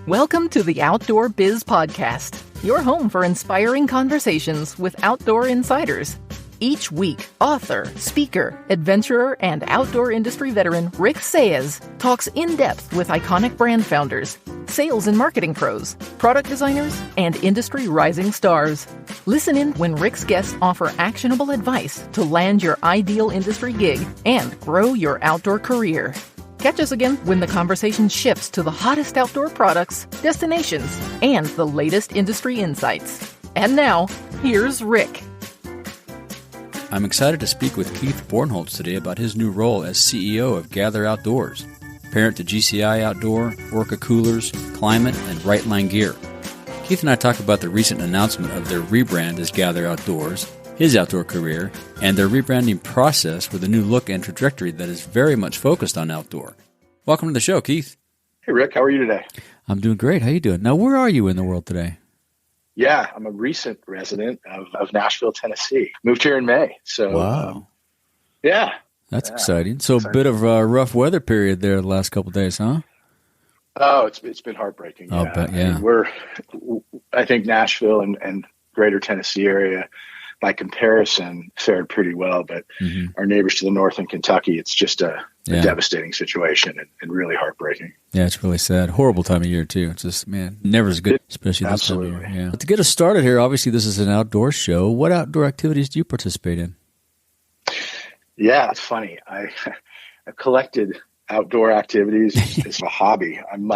Welcome to the Outdoor Biz Podcast, your home for inspiring conversations with outdoor insiders. Each week, author, speaker, adventurer, and outdoor industry veteran Rick Saez talks in depth with iconic brand founders, sales and marketing pros, product designers, and industry rising stars. Listen in when Rick's guests offer actionable advice to land your ideal industry gig and grow your outdoor career. Catch us again when the conversation shifts to the hottest outdoor products, destinations, and the latest industry insights. And now, here's Rick. I'm excited to speak with Keith Bornholtz today about his new role as CEO of Gathr Outdoors, parent to GCI Outdoor, ORCA Coolers, Klymit, and Rightline Gear. Keith and I talk about the recent announcement of their rebrand as Gathr Outdoors, his outdoor career, and their rebranding process with a new look and trajectory that is very much focused on outdoor. Welcome to the show, Keith. Hey, Rick. How are you today? I'm doing great. How you doing? Now, where are you in the world today? Yeah, I'm a recent resident of Nashville, Tennessee. Moved here in May. So, wow. Yeah. That's exciting. So a bit of a rough weather period there the last couple of days, huh? Oh, it's been heartbreaking. I'll bet, yeah. I mean, I think Nashville and greater Tennessee area, by comparison, fared pretty well. But our neighbors to the north in Kentucky, it's just a devastating situation and really heartbreaking. Yeah, it's really sad. Horrible time of year, too. It's just, man, never as good, especially this time of year. Yeah. But to get us started here, obviously this is an outdoor show. What outdoor activities do you participate in? Yeah, it's funny. I collected outdoor activities as a hobby. I'm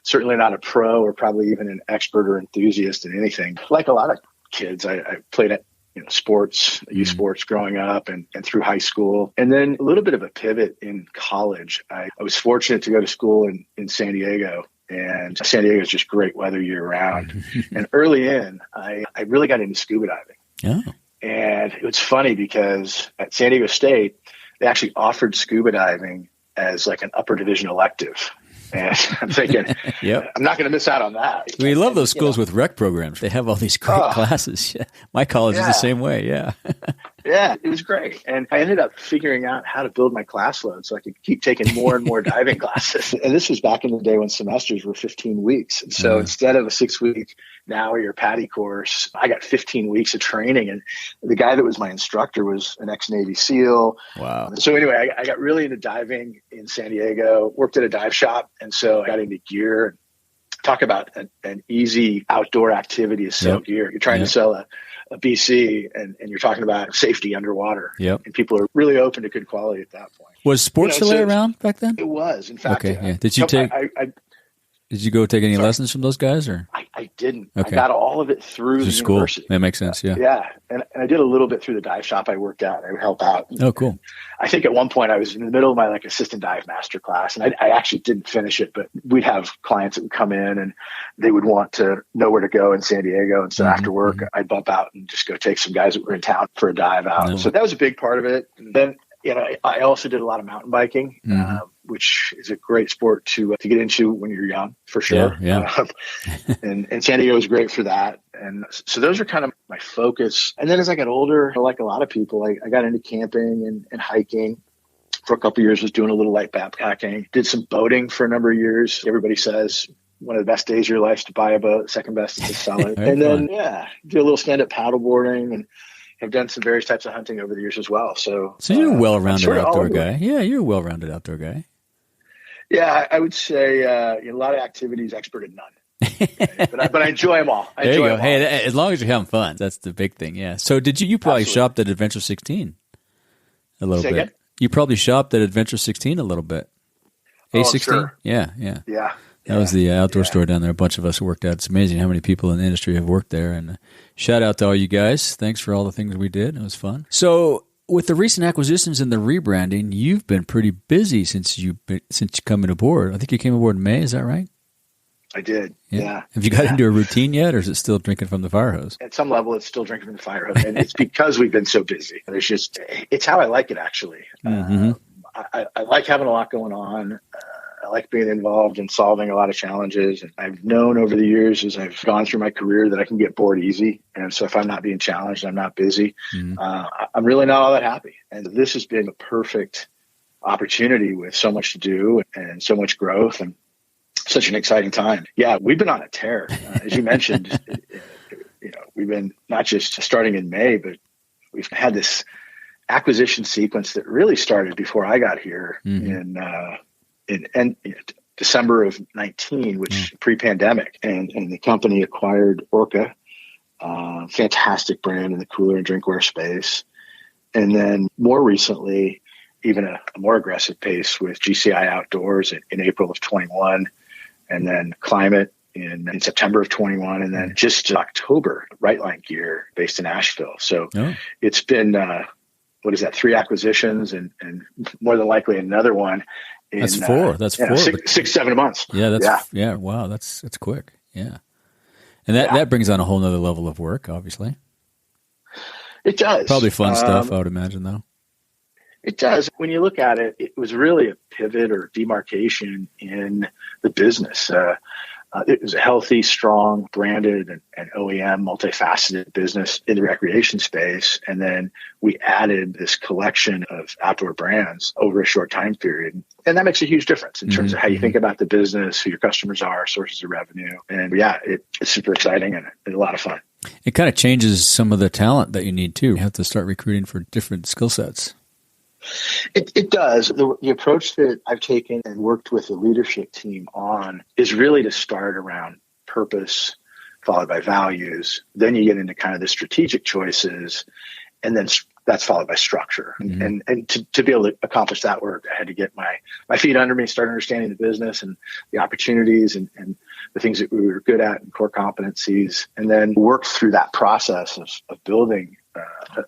certainly not a pro or probably even an expert or enthusiast in anything. Like a lot of kids, I played at sports, youth sports growing up and through high school. And then a little bit of a pivot in college. I was fortunate to go to school in San Diego, and San Diego is just great weather year round. And early in, I really got into scuba diving. Oh. And it was funny because at San Diego State, they actually offered scuba diving as like an upper division elective. And I'm thinking, I'm not going to miss out on that. We love those schools with rec programs. They have all these great classes. Yeah. My college is the same way, yeah. Yeah, it was great. And I ended up figuring out how to build my class load so I could keep taking more and more diving classes. And this was back in the day when semesters were 15 weeks. And so instead of a 6-week now your PADI course, I got 15 weeks of training. And the guy that was my instructor was an ex-Navy SEAL. Wow. So anyway, I got really into diving in San Diego, worked at a dive shop. And so I got into gear. Talk about an easy outdoor activity is sell gear. You're trying to sell a BC and you're talking about safety underwater. Yep. And people are really open to good quality at that point. Was Sports Chalet around back then? It was. In fact, Did you did you go take any lessons from those guys? Or I didn't. Okay. I got all of it through the school. university. That makes sense, yeah. Yeah. And I did a little bit through the dive shop I worked at. I would help out. Oh, cool. I think at one point I was in the middle of my assistant dive master class, and I actually didn't finish it, but we'd have clients that would come in and they would want to know where to go in San Diego. And so after work, I'd bump out and just go take some guys that were in town for a dive out. So that was a big part of it. And then, I also did a lot of mountain biking, which is a great sport to get into when you're young, for sure. Yeah. And San Diego was great for that. And so those are kind of my focus. And then as I got older, like a lot of people, I got into camping and hiking. For a couple of years, was doing a little light backpacking. Did some boating for a number of years. Everybody says one of the best days of your life is to buy a boat. Second best is to sell it. And then, do a little stand-up paddleboarding and have done some various types of hunting over the years as well. So you're a well-rounded outdoor guy. Yeah, you're a well-rounded outdoor guy. Yeah, I would say a lot of activities, expert at none. but I enjoy them all. There you go. Hey, as long as you're having fun, that's the big thing. Yeah. So did you probably shopped at Adventure 16 a little bit? Again? You probably shopped at Adventure 16 a little bit. A16? Sure. Yeah. That was the outdoor store down there. A bunch of us worked at. It's amazing how many people in the industry have worked there. And shout out to all you guys. Thanks for all the things we did. It was fun. So with the recent acquisitions and the rebranding, you've been pretty busy since coming aboard. I think you came aboard in May. Is that right? I did. Yeah. Have you got into a routine yet, or is it still drinking from the fire hose? At some level, it's still drinking from the fire hose. And it's because we've been so busy. It's how I like it, actually. I like having a lot going on. I like being involved in solving a lot of challenges. And I've known over the years as I've gone through my career that I can get bored easy. And so if I'm not being challenged, I'm not busy, I'm really not all that happy. And this has been a perfect opportunity with so much to do and so much growth. And such an exciting time. Yeah, we've been on a tear. As you mentioned, we've been not just starting in May, but we've had this acquisition sequence that really started before I got here in December of 19, which pre-pandemic, and the company acquired ORCA, fantastic brand in the cooler and drinkware space. And then more recently, even a more aggressive pace with GCI Outdoors in April of 21, and then Klymit in September of 21, and then just October, Rightline Gear based in Asheville. So it's been, 3 acquisitions and more than likely another one. That's 4. That's 4. 6-7 months. Yeah. Wow. That's quick. Yeah. And that brings on a whole nother level of work, obviously. It does. Probably fun stuff, I would imagine, though. It does. When you look at it, it was really a pivot or demarcation in the business. It was a healthy, strong, branded and OEM, multifaceted business in the recreation space. And then we added this collection of outdoor brands over a short time period. And that makes a huge difference in terms of how you think about the business, who your customers are, sources of revenue. And it's super exciting and a lot of fun. It kind of changes some of the talent that you need too. You have to start recruiting for different skill sets. It does. The approach that I've taken and worked with the leadership team on is really to start around purpose, followed by values. Then you get into kind of the strategic choices, and then that's followed by structure. And to be able to accomplish that work, I had to get my feet under me, start understanding the business and the opportunities and the things that we were good at and core competencies, and then work through that process of building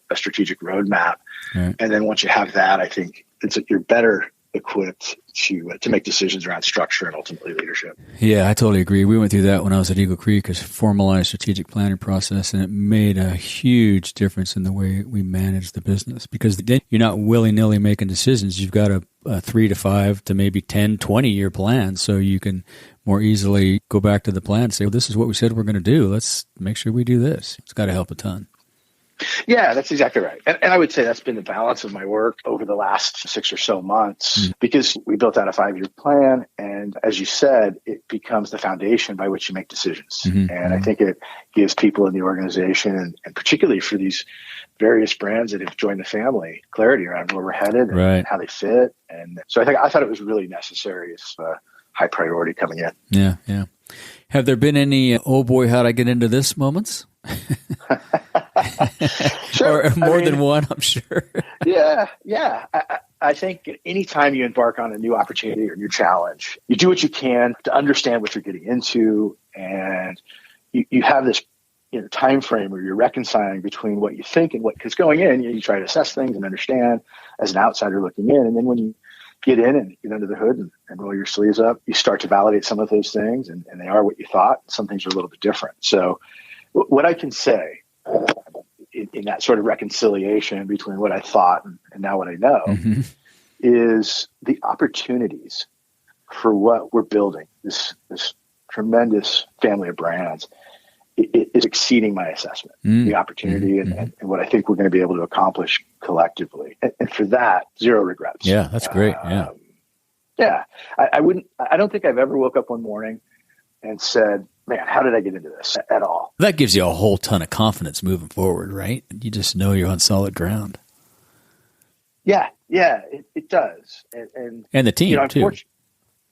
a strategic roadmap. Right. And then once you have that, I think you're better equipped to make decisions around structure and ultimately leadership. Yeah, I totally agree. We went through that when I was at Eagle Creek, a formalized strategic planning process, and it made a huge difference in the way we manage the business, because then you're not willy-nilly making decisions. You've got a 3 to 5 to maybe 10, 20-year plan, so you can more easily go back to the plan and say, well, this is what we said we're going to do. Let's make sure we do this. It's got to help a ton. Yeah, that's exactly right. And I would say that's been the balance of my work over the last 6 or so months, because we built out a 5-year plan. And as you said, it becomes the foundation by which you make decisions. And I think it gives people in the organization, and particularly for these various brands that have joined the family, clarity around where we're headed and how they fit. And so I thought it was really necessary. It's a high priority coming in. Yeah. Have there been any, oh boy, how'd I get into this moments? Sure. Or more than one, I'm sure. Yeah. I think anytime you embark on a new opportunity or new challenge, you do what you can to understand what you're getting into, and you have this time frame where you're reconciling between what you think and because going in, you try to assess things and understand as an outsider looking in, and then when you get in and get under the hood and roll your sleeves up, you start to validate some of those things, and they are what you thought. Some things are a little bit different. So what I can say in that sort of reconciliation between what I thought and now what I know is the opportunities for what we're building, this tremendous family of brands, it is exceeding my assessment, the opportunity and what I think we're going to be able to accomplish collectively. And for that, zero regrets. Yeah, that's great. I don't think I've ever woke up one morning and said, man, how did I get into this at all? That gives you a whole ton of confidence moving forward, right? You just know you're on solid ground. Yeah, it does. And the team, too.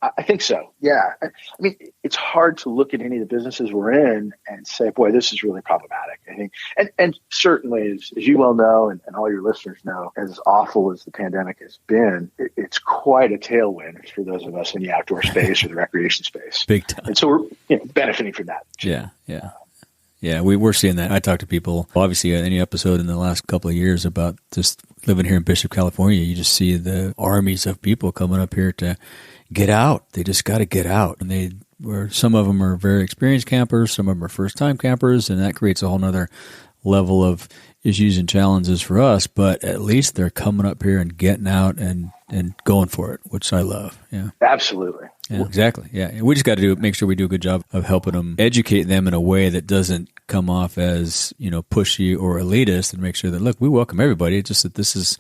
I think so. Yeah. I mean, it's hard to look at any of the businesses we're in and say, boy, this is really problematic. I think, and certainly as you well know, and all your listeners know, as awful as the pandemic has been, it's quite a tailwind for those of us in the outdoor space or the recreation space. Big time. And so we're benefiting from that. Yeah, we're seeing that. I talk to people, obviously, any episode in the last couple of years about just living here in Bishop, California. You just see the armies of people coming up here to get out. They just got to get out. And some of them are very experienced campers, some of them are first-time campers, and that creates a whole nother level of issues and challenges for us. But at least they're coming up here and getting out and going for it, which I love. Yeah, absolutely. Yeah, exactly. Yeah, we just got to make sure we do a good job of helping them, educate them in a way that doesn't come off as pushy or elitist, and make sure that, look, we welcome everybody. It's just that this is,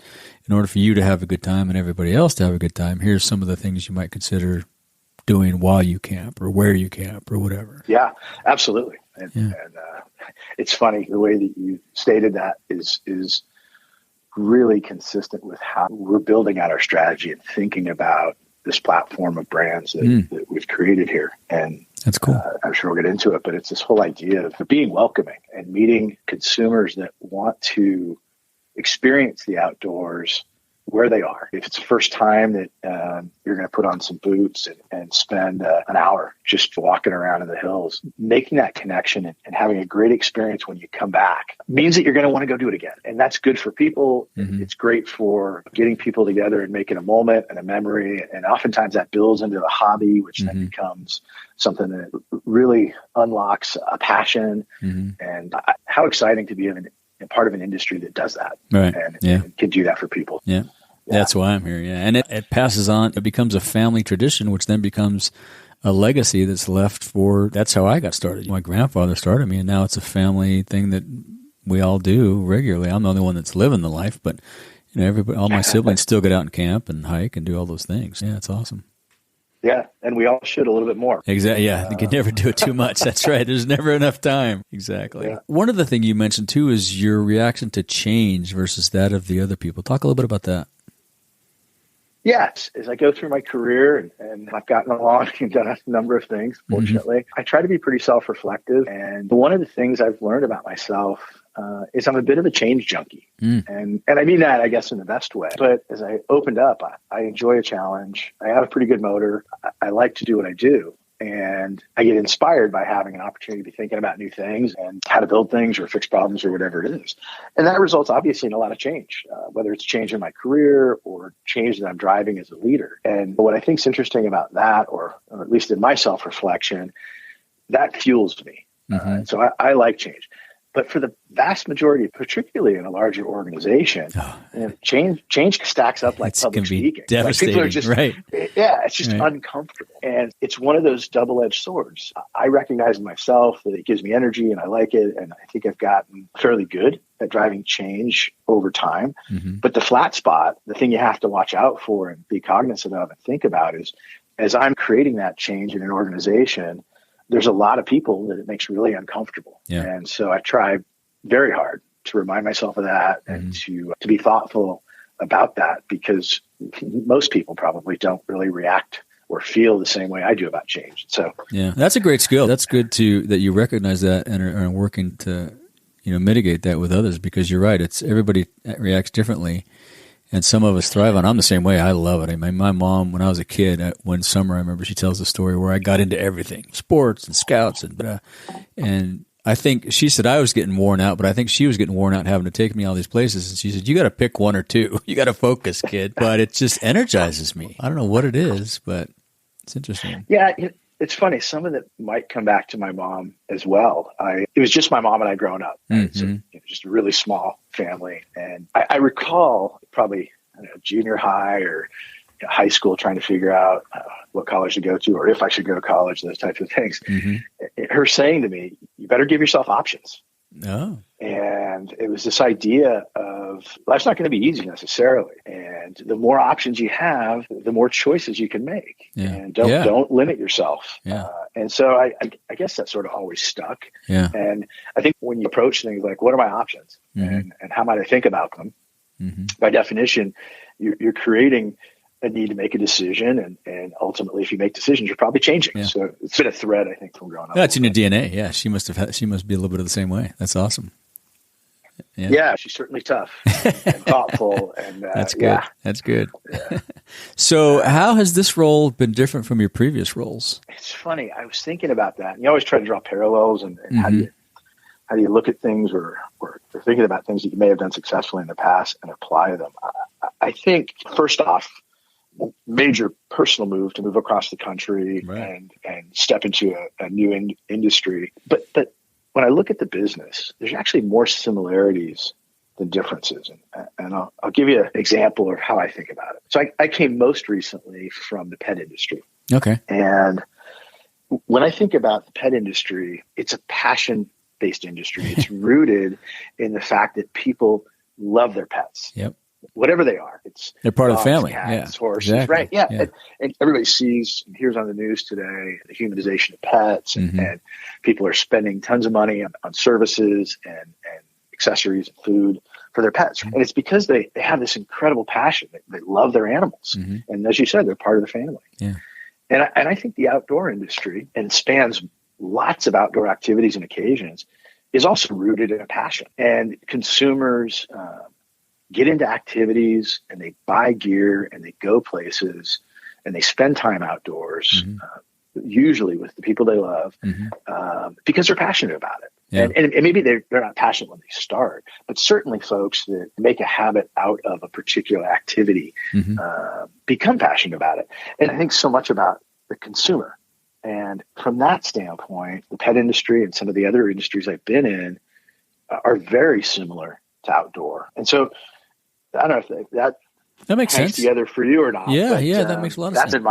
in order for you to have a good time and everybody else to have a good time, here's some of the things you might consider doing while you camp or where you camp or whatever. Yeah, absolutely. And it's funny, the way that you stated that is really consistent with how we're building out our strategy and thinking about this platform of brands that we've created here. And that's cool. I'm sure we'll get into it, but it's this whole idea of being welcoming and meeting consumers that want to experience the outdoors where they are. If it's the first time that you're going to put on some boots and spend an hour just walking around in the hills, making that connection and having a great experience when you come back means that you're going to want to go do it again. And that's good for people. Mm-hmm. It's great for getting people together and making a moment and a memory. And oftentimes that builds into a hobby, which then becomes something that really unlocks a passion. Mm-hmm. And how exciting to be part of an industry that does that, right? And can do that for people. Yeah. That's why I'm here. Yeah. And it passes on. It becomes a family tradition, which then becomes a legacy that's left that's how I got started. My grandfather started me, and now it's a family thing that we all do regularly. I'm the only one that's living the life, but all my siblings still get out and camp and hike and do all those things. Yeah. It's awesome. Yeah, and we all should a little bit more. Exactly. Yeah, you can never do it too much. That's right. There's never enough time. Exactly. Yeah. One of the things you mentioned too is your reaction to change versus that of the other people. Talk a little bit about that. Yes, as I go through my career and I've gotten along and done a number of things, fortunately, I try to be pretty self-reflective. And one of the things I've learned about myself is I'm a bit of a change junkie. And I mean that, I guess, in the best way. But as I opened up, I enjoy a challenge. I have a pretty good motor. I like to do what I do. And I get inspired by having an opportunity to be thinking about new things and how to build things or fix problems or whatever it is. And that results obviously in a lot of change, whether it's change in my career or change that I'm driving as a leader. And what I think is interesting about that, or at least in my self-reflection, that fuels me. So I like change. But for the vast majority, particularly in a larger organization, change stacks up like public speaking. Devastating, people are just, right? Yeah, it's just uncomfortable. And it's one of those double-edged swords. I recognize in myself that it gives me energy and I like it. And I think I've gotten fairly good at driving change over time. But the flat spot, the thing you have to watch out for and be cognizant of and think about is, as I'm creating that change in an organization, there's a lot of people that it makes really uncomfortable. Yeah. And so I try very hard to remind myself of that and to be thoughtful about that, because most people probably don't really react or feel the same way I do about change. So yeah, that's a great skill. That's good that you recognize that and are working to mitigate that with others, because you're right. It's everybody reacts differently. And some of us thrive on it. I'm the same way. I love it. I mean, my mom, when I was a kid, one summer, I remember she tells a story where I got into everything, sports and scouts. And I think she said I was getting worn out, but I think she was getting worn out having to take me all these places. And she said, you got to pick one or two. You got to focus, kid. But it just energizes me. I don't know what it is, but it's interesting. Yeah, it's funny. Some of it might come back to my mom as well. It was just my mom and I growing up. Right? So just a really small family. And I recall probably junior high or high school trying to figure out what college to go to or if I should go to college, those types of things. Her saying to me, you better give yourself options. Oh. And it was this idea of life's not going to be easy necessarily. And the more options you have, the more choices you can make. Yeah. And don't limit yourself. Yeah. And so I guess that sort of always stuck. Yeah. And I think when you approach things like, what are my options and how might I think about them? By definition, you're creating a need to make a decision. And ultimately, if you make decisions, you're probably changing. Yeah. So it's been a thread, I think, from growing up. That's in your DNA. Yeah. She must be a little bit of the same way. That's awesome. Yeah, she's certainly tough and thoughtful. And that's good. Yeah. That's good. Yeah. So how has this role been different from your previous roles? It's funny. I was thinking about that. And you always try to draw parallels and how do you look at things or thinking about things that you may have done successfully in the past and apply them. I think, first off, major personal move to move across the country and step into a new industry. But when I look at the business, there's actually more similarities than differences. And I'll give you an example of how I think about it. So I came most recently from the pet industry. Okay. And when I think about the pet industry, it's a passion-based industry. It's rooted in the fact that people love their pets. Yep. whatever they are. They're part dogs, of the family. Cats, Yeah. horses, Exactly. right? Yeah. And everybody sees and hears on the news today the humanization of pets, and people are spending tons of money on services and accessories and food for their pets. And it's because they have this incredible passion. They love their animals. And as you said, they're part of the family. Yeah. And I think the outdoor industry, and spans lots of outdoor activities and occasions, is also rooted in a passion. And consumers get into activities and they buy gear and they go places and they spend time outdoors, usually with the people they love, because they're passionate about it. Yeah. And maybe they're not passionate when they start, but certainly folks that make a habit out of a particular activity become passionate about it. And I think so much about the consumer. And from that standpoint, the pet industry and some of the other industries I've been in are very similar to outdoor. And so I don't know if that makes sense together for you or not. Yeah, but, that makes a lot of that's sense.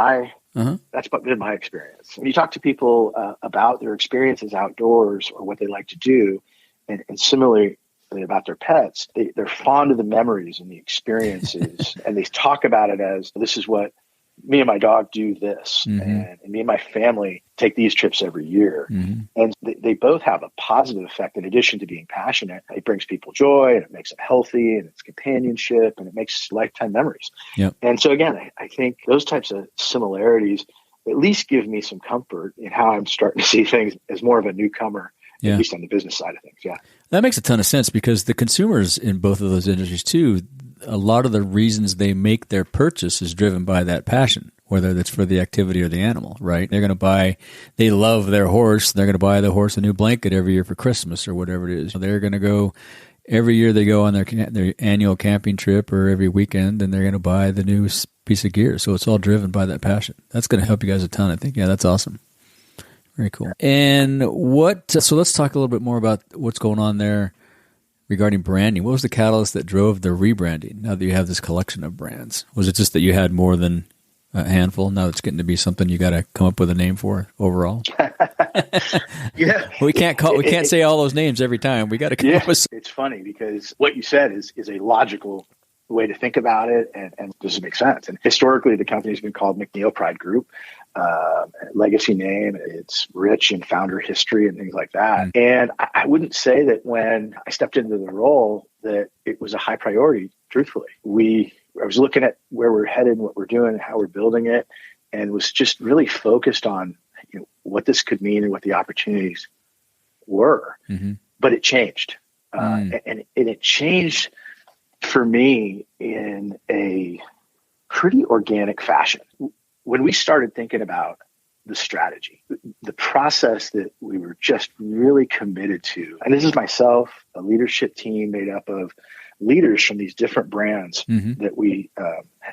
That's been my experience. When you talk to people about their experiences outdoors or what they like to do, and similarly about their pets, they're fond of the memories and the experiences, and they talk about it as, this is what me and my dog do this, and me and my family take these trips every year. And they both have a positive effect. In addition to being passionate, it brings people joy, and it makes them healthy, and it's companionship, and it makes lifetime memories. Yep. And so again, I think those types of similarities at least give me some comfort in how I'm starting to see things as more of a newcomer, at least on the business side of things. Yeah. That makes a ton of sense, because the consumers in both of those industries too, a lot of the reasons they make their purchase is driven by that passion, whether that's for the activity or the animal, right? They're going to they love their horse. They're going to buy the horse a new blanket every year for Christmas or whatever it is. They're going to go every year. They go on their annual camping trip, or every weekend, and they're going to buy the new piece of gear. So it's all driven by that passion. That's going to help you guys a ton, I think. Yeah, that's awesome. Very cool. And so let's talk a little bit more about what's going on there regarding branding. What was the catalyst that drove the rebranding now that you have this collection of brands? Was it just that you had more than a handful? Now it's getting to be something you got to come up with a name for overall? Yeah. We can't say all those names every time. We got to come up with. It's funny because what you said is a logical way to think about it, and does it make sense? And historically, the company's been called McNeil Pride Group. Legacy name, it's rich in founder history and things like that. And I wouldn't say that when I stepped into the role that it was a high priority, truthfully. I was looking at where we're headed and what we're doing and how we're building it, and was just really focused on what this could mean and what the opportunities were. But it changed. And it changed for me in a pretty organic fashion. When we started thinking about the strategy, the process that we were just really committed to, and this is myself, a leadership team made up of leaders from these different brands that we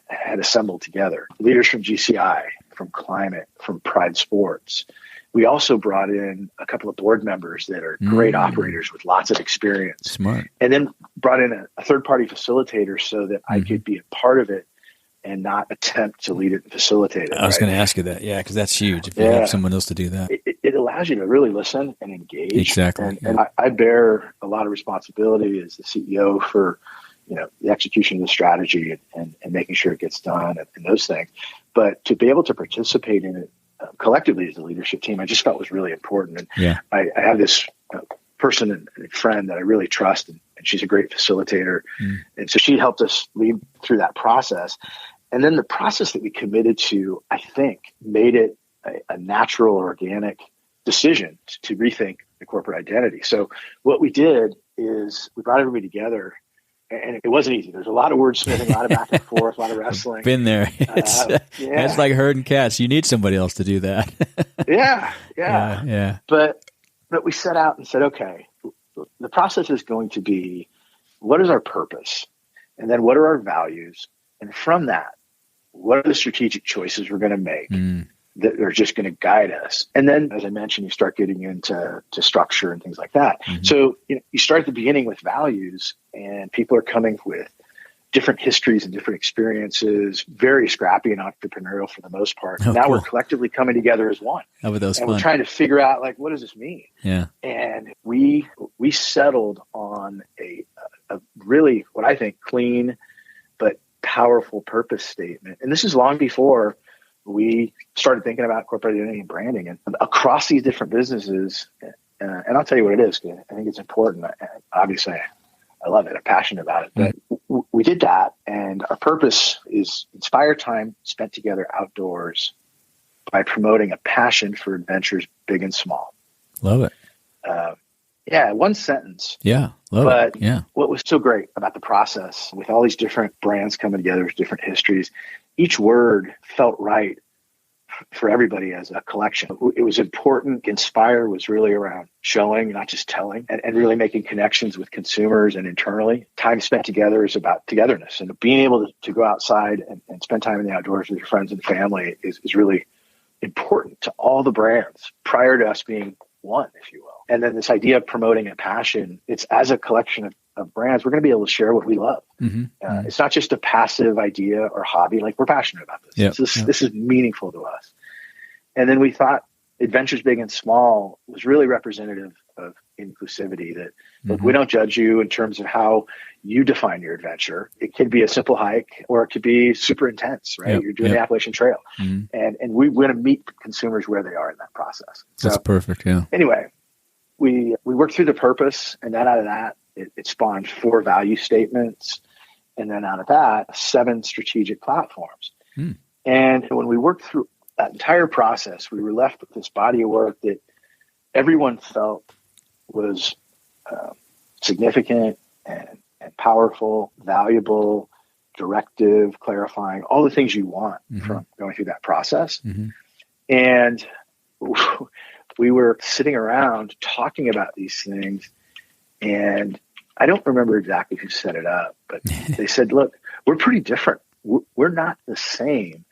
had assembled together, leaders from GCI, from Klymit, from Pride Sports. We also brought in a couple of board members that are great operators with lots of experience. Smart. And then brought in a third-party facilitator so that I could be a part of it and not attempt to lead it and facilitate it. I was going to ask you that. Yeah, because that's huge if you have someone else to do that. It allows you to really listen and engage. Exactly. And I bear a lot of responsibility as the CEO for the execution of the strategy and making sure it gets done and those things. But to be able to participate in it collectively as a leadership team, I just felt was really important. And I have this person and friend that I really trust, and she's a great facilitator. And so she helped us lead through that process. And then the process that we committed to, I think, made it a natural, organic decision to rethink the corporate identity. So what we did is we brought everybody together, and it wasn't easy. There's a lot of wordsmithing, a lot of back and forth, a lot of wrestling. Been there. It's like herding cats. You need somebody else to do that. Yeah. But we set out and said, okay, the process is going to be, what is our purpose? And then what are our values? And from that, what are the strategic choices we're going to make that are just going to guide us? And then, as I mentioned, you start getting into structure and things like that. So you start at the beginning with values, and people are coming with different histories and different experiences, very scrappy and entrepreneurial for the most part. Now cool. We're collectively coming together as one. How about those and fun? We're trying to figure out, what does this mean? Yeah. And we settled on a really, what I think, clean powerful purpose statement. And this is long before we started thinking about corporate identity and branding, and across these different businesses. And I'll tell you what it is, because I think it's important. Obviously, I love it. I'm passionate about it. But we did that, and our purpose is inspire time spent together outdoors by promoting a passion for adventures big and small. Love it. Yeah, one sentence. Yeah, love it. But Yeah. what was so great about the process, with all these different brands coming together with different histories, each word felt right for everybody as a collection. It was important. Inspire was really around showing, not just telling, and really making connections with consumers and internally. Time spent together is about togetherness, and being able to go outside and spend time in the outdoors with your friends and family is really important to all the brands prior to us being one, if you will. And then this idea of promoting a passion, it's as a collection of brands, we're going to be able to share what we love. It's not just a passive idea or hobby. Like, we're passionate about this. Yep. This is meaningful to us. And then we thought adventures big and small was really representative of inclusivity, that look, we don't judge you in terms of how you define your adventure. It could be a simple hike, or it could be super intense, right? Yep. You're doing the Appalachian Trail. And we want to meet consumers where they are in that process. So That's perfect. Yeah. anyway, we worked through the purpose, and then out of that, it spawned 4 value statements. And then out of that, 7 strategic platforms. And when we worked through that entire process, we were left with this body of work that everyone felt was significant and powerful, valuable, directive, clarifying, all the things you want from going through that process. And we were sitting around talking about these things, and I don't remember exactly who set it up, but they said, look, we're pretty different. We're not the same.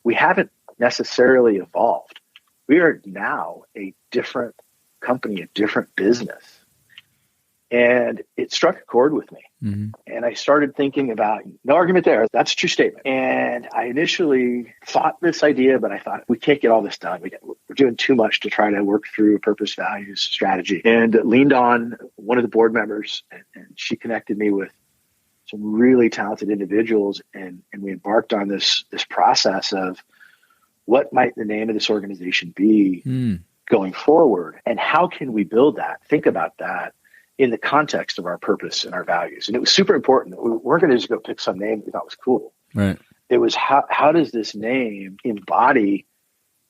We haven't necessarily evolved. We are now a different company, a different business. And it struck a chord with me. And I started thinking about, no argument there, that's a true statement. And I initially thought this idea, but I thought, we can't get all this done. We're doing too much to try to work through a purpose, values, strategy. And leaned on one of the board members, and she connected me with some really talented individuals. And we embarked on this process of, what might the name of this organization be going forward? And how can we build that? Think about that in the context of our purpose and our values. And it was super important that we weren't going to just go pick some name that we thought was cool. Right. It was how does this name embody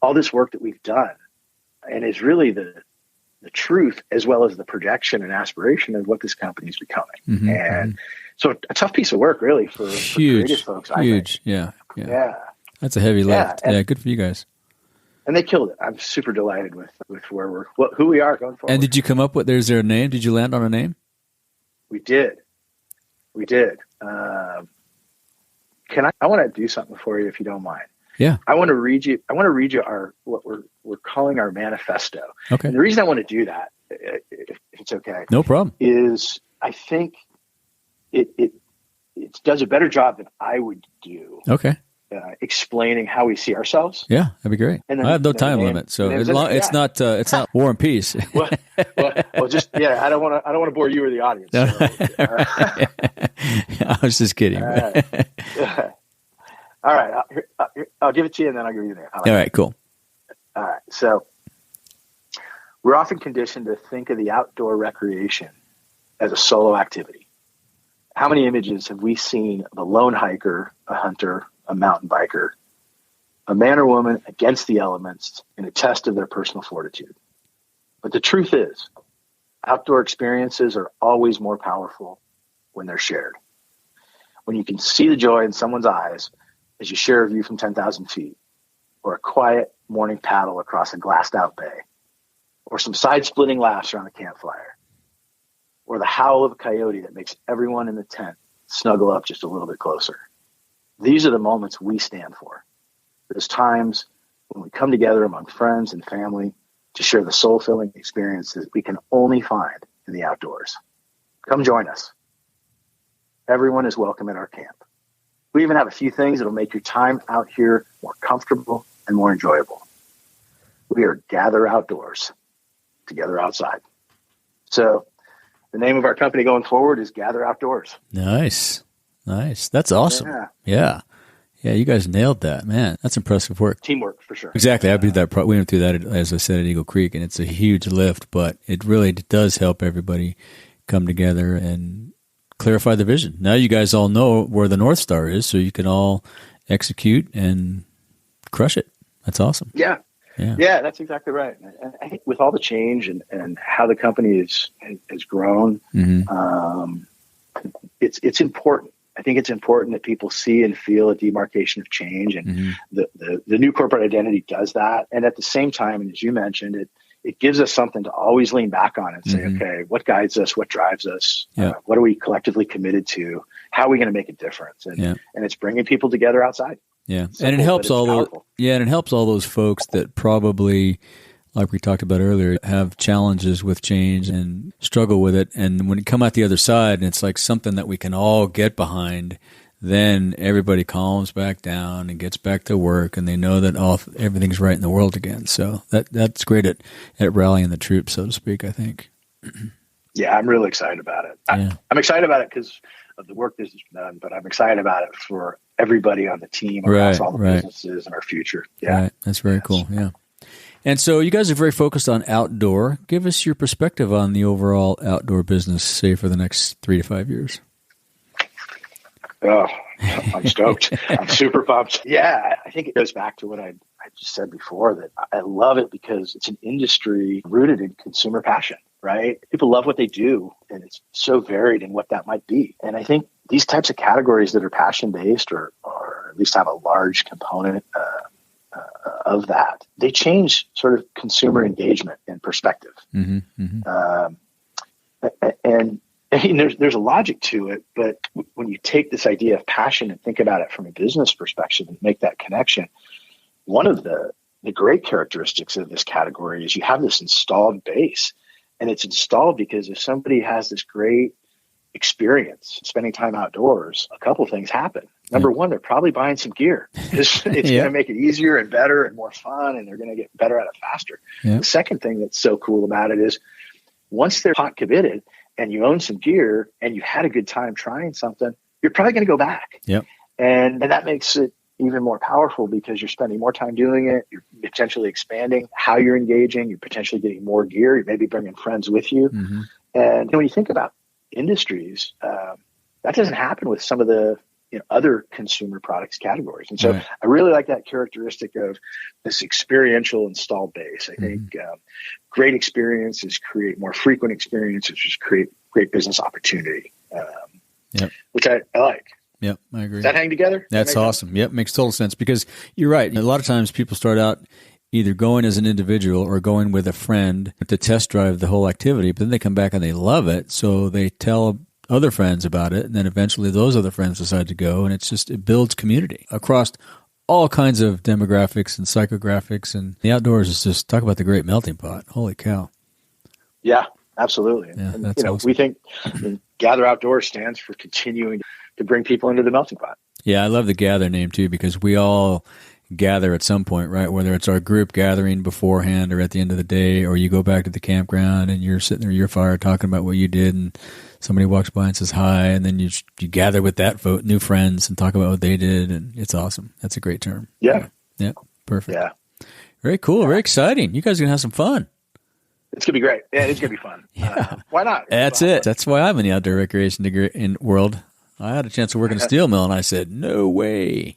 all this work that we've done, and is really the truth as well as the projection and aspiration of what this company is becoming. And so a tough piece of work, really, for creative folks. Huge. Yeah. That's a heavy lift. Yeah, good for you guys. And they killed it. I'm super delighted with where who we are going forward. And did you come up with, is there a name? Did you land on a name? We did. I want to do something for you, if you don't mind. Yeah. I want to read you what we're calling our manifesto. Okay. And the reason I want to do that, if it's okay, no problem, is I think it does a better job than I would do. Okay. Explaining how we see ourselves. Yeah, that'd be great. And then, I have no time limit, so it's not War and Peace. well, just I don't want to bore you or the audience. So, I was just kidding. All right, I'll give it to you, and then I'll give you the name. All right, cool. All right, so we're often conditioned to think of the outdoor recreation as a solo activity. How many images have we seen of a lone hiker, a hunter, a mountain biker, a man or woman against the elements in a test of their personal fortitude? But the truth is, outdoor experiences are always more powerful when they're shared. When you can see the joy in someone's eyes as you share a view from 10,000 feet, or a quiet morning paddle across a glassed out bay, or some side-splitting laughs around a campfire, or the howl of a coyote that makes everyone in the tent snuggle up just a little bit closer. These are the moments we stand for. There's times when we come together among friends and family to share the soul-filling experiences we can only find in the outdoors. Come join us. Everyone is welcome at our camp. We even have a few things that will make your time out here more comfortable and more enjoyable. We are Gathr Outdoors, together outside. So the name of our company going forward is Gathr Outdoors. Nice. Nice. That's awesome. Yeah. Yeah, you guys nailed that, man. That's impressive work. Teamwork for sure. Exactly. I did that. We went through that, as I said, at Eagle Creek, and it's a huge lift, but it really does help everybody come together and clarify the vision. Now you guys all know where the North Star is, so you can all execute and crush it. That's awesome. Yeah, that's exactly right. And I think with all the change and how the company has grown, it's important. I think it's important that people see and feel a demarcation of change, and the new corporate identity does that. And at the same time, and as you mentioned, it gives us something to always lean back on and say, okay, what guides us? What drives us? What are we collectively committed to? How are we going to make a difference? And it's bringing people together outside. Yeah, simple, and it helps all those folks that probably, like we talked about earlier, have challenges with change and struggle with it. And when you come out the other side and it's like something that we can all get behind, then everybody calms back down and gets back to work, and they know that everything's right in the world again. So that's great at rallying the troops, so to speak, I think. Yeah, I'm really excited about it. I'm excited about it because of the work this has done, but I'm excited about it for everybody on the team across all the businesses and our future. Yeah, right. That's very cool. Yeah. And so you guys are very focused on outdoor. Give us your perspective on the overall outdoor business, say, for the next 3 to 5 years. Oh, I'm stoked. I'm super pumped. Yeah, I think it goes back to what I just said before, that I love it because it's an industry rooted in consumer passion, right? People love what they do, and it's so varied in what that might be. And I think these types of categories that are passion-based or at least have a large component of that, they change sort of consumer engagement and perspective. And there's a logic to it, but when you take this idea of passion and think about it from a business perspective and make that connection, one of the great characteristics of this category is you have this installed base, and it's installed because if somebody has this great experience spending time outdoors, a couple of things happen. Number one, they're probably buying some gear. It's going to make it easier and better and more fun, and they're going to get better at it faster. The second thing that's so cool about it is once they're hot committed and you own some gear and you had a good time trying something, you're probably going to go back. And that makes it even more powerful because you're spending more time doing it. You're potentially expanding how you're engaging. You're potentially getting more gear. You're maybe bringing friends with you. And when you think about industries, that doesn't happen with some of the other consumer products categories. And so I really like that characteristic of this experiential installed base. I think great experiences create more frequent experiences, which create great business opportunity, which I like. Yep, I agree. Does that hang together? That's awesome. Sense? Yep, makes total sense because you're right. A lot of times people start out either going as an individual or going with a friend to test drive the whole activity, but then they come back and they love it, so they tell other friends about it, and then eventually those other friends decide to go, and it builds community across all kinds of demographics and psychographics, and the outdoors is just, talk about the great melting pot. Holy cow. Yeah, absolutely. And that's awesome. We think Gathr Outdoors stands for continuing to bring people into the melting pot. Yeah, I love the Gathr name too, because we all gather at some point, right? Whether it's our group gathering beforehand or at the end of the day, or you go back to the campground and you're sitting there at your fire talking about what you did, and somebody walks by and says hi, and then you gather with that new friends and talk about what they did, and it's awesome. That's a great term. Yeah, perfect. Yeah, very cool. Very exciting. You guys are gonna have some fun. It's gonna be great. Yeah, it's gonna be fun. Why not? That's it. That's why I'm in the outdoor recreation world. I had a chance to work in a steel mill, and I said, no way.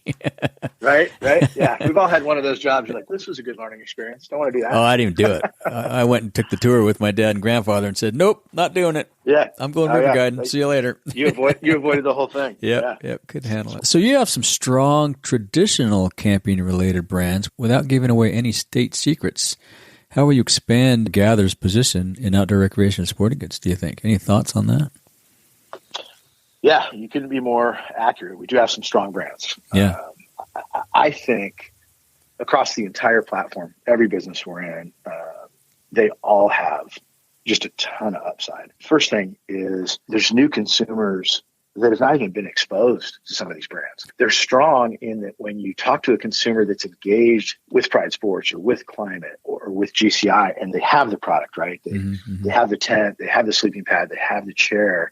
Right? Yeah. We've all had one of those jobs. You're like, this was a good learning experience. Don't want to do that. Oh, I didn't even do it. I went and took the tour with my dad and grandfather and said, nope, not doing it. Yeah. I'm going river guiding. See you later. You avoided the whole thing. Yep, couldn't handle it. So you have some strong traditional camping-related brands without giving away any state secrets. How will you expand Gathr's position in outdoor recreation and sporting goods, do you think? Any thoughts on that? Yeah, you couldn't be more accurate. We do have some strong brands. Yeah. I think across the entire platform, every business we're in, they all have just a ton of upside. First thing is there's new consumers that have not even been exposed to some of these brands. They're strong in that when you talk to a consumer that's engaged with Pride Sports or with Klymit or with GCI, and they have the product, right? They have the tent, they have the sleeping pad, they have the chair.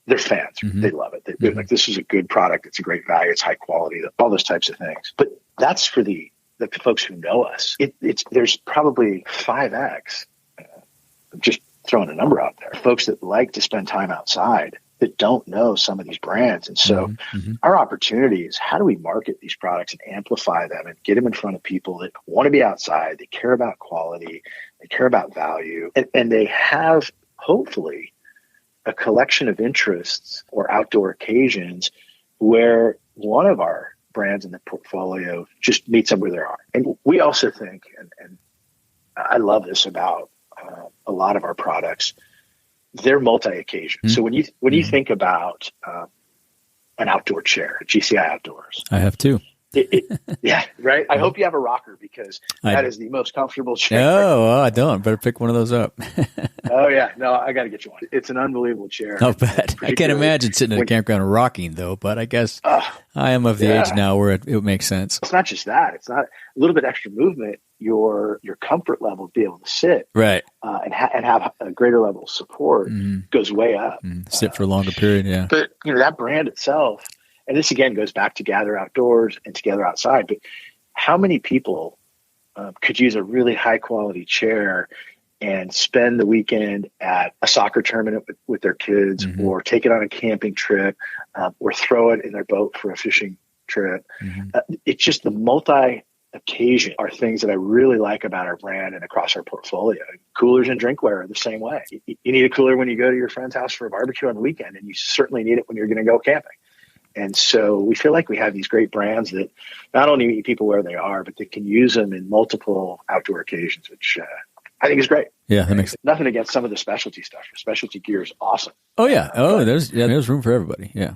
they're fans. Mm-hmm. They love it. They're like, this is a good product. It's a great value. It's high quality, all those types of things. But that's for the folks who know us. There's probably 5X, just throwing a number out there, folks that like to spend time outside that don't know some of these brands. And so our opportunity is, how do we market these products and amplify them and get them in front of people that want to be outside, they care about quality, they care about value, and they have, hopefully, a collection of interests or outdoor occasions where one of our brands in the portfolio just meets them where they are. And we also think, and I love this about a lot of our products, they're multi-occasion. So when you think about an outdoor chair, GCI Outdoors, I have two. Yeah, right. I hope you have a rocker, because that is the most comfortable chair. Oh, I don't. Better pick one of those up. Oh yeah, no, I got to get you one. It's an unbelievable chair. I'll bet. I can't imagine sitting in a campground rocking, though. But I guess I am of the age now where it makes sense. It's not just that. It's not a little bit extra movement. Your comfort level to be able to sit, right, and have a greater level of support goes way up. Sit for a longer period, yeah. But that brand itself, and this again goes back to Gathr Outdoors and Together Outside. But how many people could use a really high quality chair and spend the weekend at a soccer tournament with their kids, or take it on a camping trip, or throw it in their boat for a fishing trip? It's just the multi-occasion are things that I really like about our brand and across our portfolio. Coolers and drinkware are the same way. You need a cooler when you go to your friend's house for a barbecue on the weekend, and you certainly need it when you're going to go camping. And so we feel like we have these great brands that not only meet people where they are, but they can use them in multiple outdoor occasions, which I think is great. Yeah, that makes sense. Nothing against some of the specialty stuff. Specialty gear is awesome. Oh yeah. There's room for everybody. Yeah.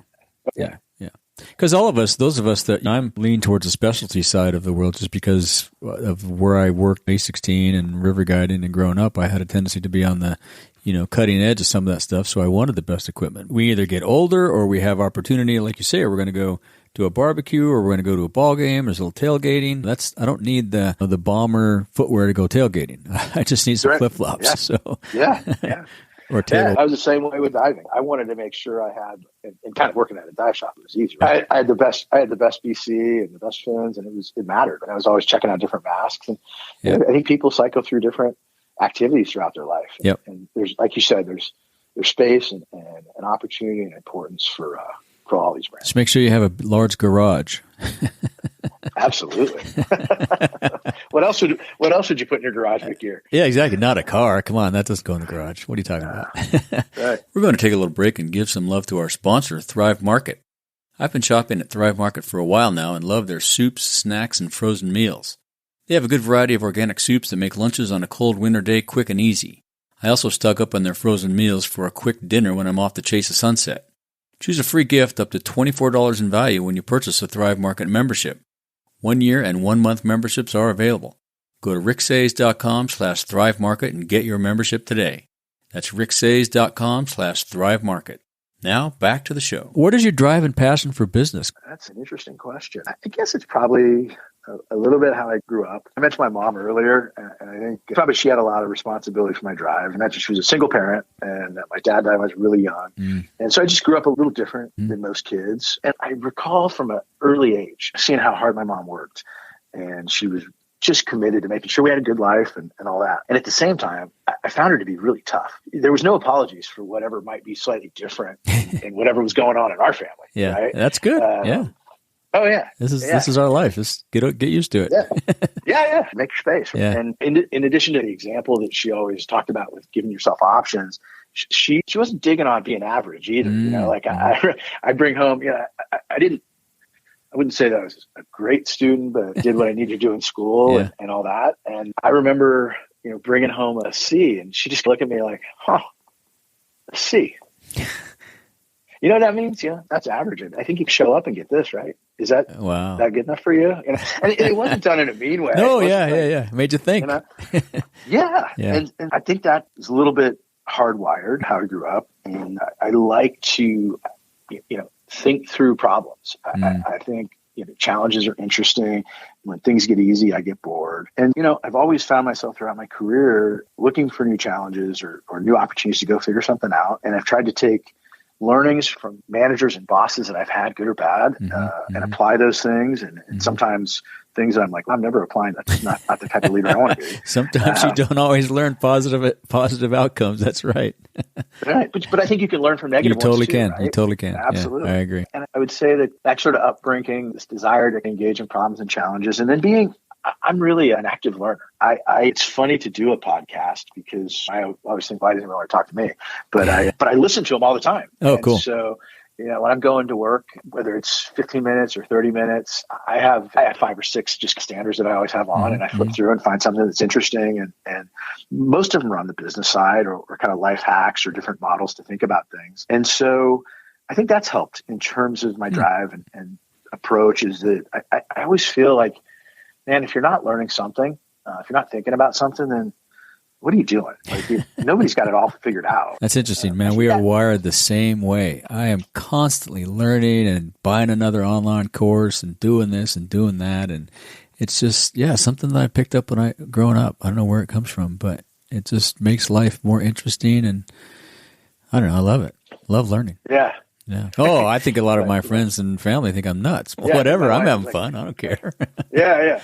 Yeah. Because all of us, those of us that I'm leaning towards the specialty side of the world, just because of where I worked A16 and river guiding and growing up, I had a tendency to be on the, cutting edge of some of that stuff. So I wanted the best equipment. We either get older or we have opportunity, like you say, or we're going to go to a barbecue or we're going to go to a ball game. There's a little tailgating. I don't need the bomber footwear to go tailgating. I just need some flip flops. Yeah. So yeah. Or tail. I was the same way with diving. I wanted to make sure I had, and kind of working at a dive shop, it was easier. I had the best BC and the best fins, and it mattered. And I was always checking out different masks. And I think people cycle through different activities throughout their life. And there's, like you said, there's space and opportunity and importance for all these brands. Just make sure you have a large garage. Absolutely. What else would you put in your garage with gear? Yeah, exactly. Not a car. Come on, that doesn't go in the garage. What are you talking about? Right. We're going to take a little break and give some love to our sponsor, Thrive Market. I've been shopping at Thrive Market for a while now and love their soups, snacks, and frozen meals. They have a good variety of organic soups that make lunches on a cold winter day quick and easy. I also stock up on their frozen meals for a quick dinner when I'm off to chase a sunset. Choose a free gift up to $24 in value when you purchase a Thrive Market membership. 1 year and 1 month memberships are available. Go to ricksays.com/thrivemarket and get your membership today. That's ricksays.com/thrivemarket. Now, back to the show. What is your drive and passion for business? That's an interesting question. I guess it's probably a little bit how I grew up. I mentioned my mom earlier, and I think probably she had a lot of responsibility for my drive. I mentioned she was a single parent, and my dad died when I was really young. And so I just grew up a little different than most kids. And I recall from an early age seeing how hard my mom worked. And she was just committed to making sure we had a good life and all that. And at the same time, I found her to be really tough. There was no apologies for whatever might be slightly different and whatever was going on in our family. Yeah, right? That's good. Yeah. Oh yeah. This is our life. Just get used to it. Yeah. Make your space. Yeah. And in addition to the example that she always talked about with giving yourself options, she wasn't digging on being average either. Like I bring home, I wouldn't say that I was a great student, but I did what I needed to do in school and all that. And I remember, bringing home a C, and she just looked at me like, a C. You know what that means? That's average. I think you can show up and get this, right? Is that that good enough for you? And it wasn't done in a mean way. No, yeah. Made you think. Yeah. And I think that is a little bit hardwired how I grew up. And I like to, think through problems. I think challenges are interesting. When things get easy, I get bored. And I've always found myself throughout my career looking for new challenges or new opportunities to go figure something out. And I've tried to take learnings from managers and bosses that I've had, good or bad, and apply those things. And sometimes things that I'm like, I'm never applying. That's not the type of leader I want to be. Sometimes you don't always learn positive outcomes. That's right. Right. But I think you can learn from negative ones too. Right? You totally can. Absolutely. Yeah, I agree. And I would say that sort of upbringing, this desire to engage in problems and challenges, and then I'm really an active learner. It's funny to do a podcast because I always think, why doesn't he want to talk to me? But I listen to them all the time. Oh, and cool. So, when I'm going to work, whether it's 15 minutes or 30 minutes, I have 5 or 6 just standards that I always have on, and I flip through and find something that's interesting. And most of them are on the business side or kind of life hacks or different models to think about things. And so I think that's helped in terms of my drive and approach, is that I always feel like, man, if you're not learning something, if you're not thinking about something, then what are you doing? Like, nobody's got it all figured out. That's interesting, man. We are wired the same way. I am constantly learning and buying another online course and doing this and doing that. And it's just, something that I picked up when growing up. I don't know where it comes from, but it just makes life more interesting. And I don't know. I love it. Love learning. Yeah. Yeah. Oh, I think a lot of my friends and family think I'm nuts. Whatever. I'm having fun. I don't care. Yeah.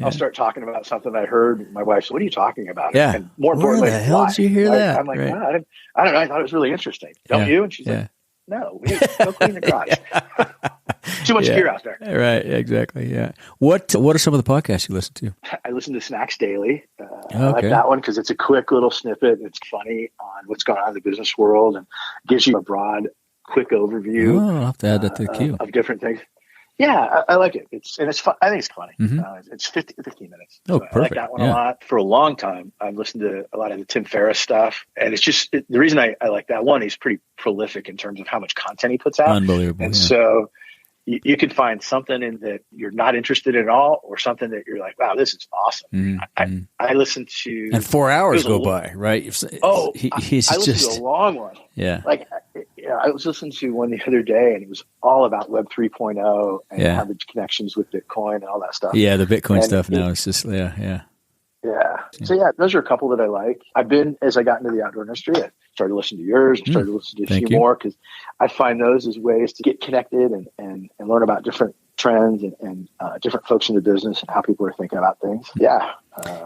I'll start talking about something I heard. My wife said, "What are you talking about?" Yeah. And more importantly, where the hell did you hear that? I'm like, I don't know. I thought it was really interesting. Don't you? And she's like, "No, we go clean the garage. Too much gear out there." Right. Exactly. Yeah. What are some of the podcasts you listen to? I listen to Snacks Daily. I like that one because it's a quick little snippet. And it's funny on what's going on in the business world and gives you a broad, quick overview. Oh, I'll have to add that to the queue. Of different things. Yeah, I like it. It's fun. I think it's funny. It's 15 minutes. Oh, perfect. I like that one a lot. For a long time, I've listened to a lot of the Tim Ferriss stuff. And it's just the reason I like that one, he's pretty prolific in terms of how much content he puts out. Unbelievable. And so you can find something in that you're not interested in at all, or something that you're like, wow, this is awesome. I listen to... And 4 hours go by, right? I listened to a long one. Yeah. Like, I was listening to one the other day, and it was all about Web 3.0 and how the connections with Bitcoin and all that stuff. Yeah, the Bitcoin stuff now is just, yeah. So, those are a couple that I like. As I got into the outdoor industry, I started listening to yours. I started listening to a few more because I find those as ways to get connected and learn about different trends and different folks in the business and how people are thinking about things. Yeah.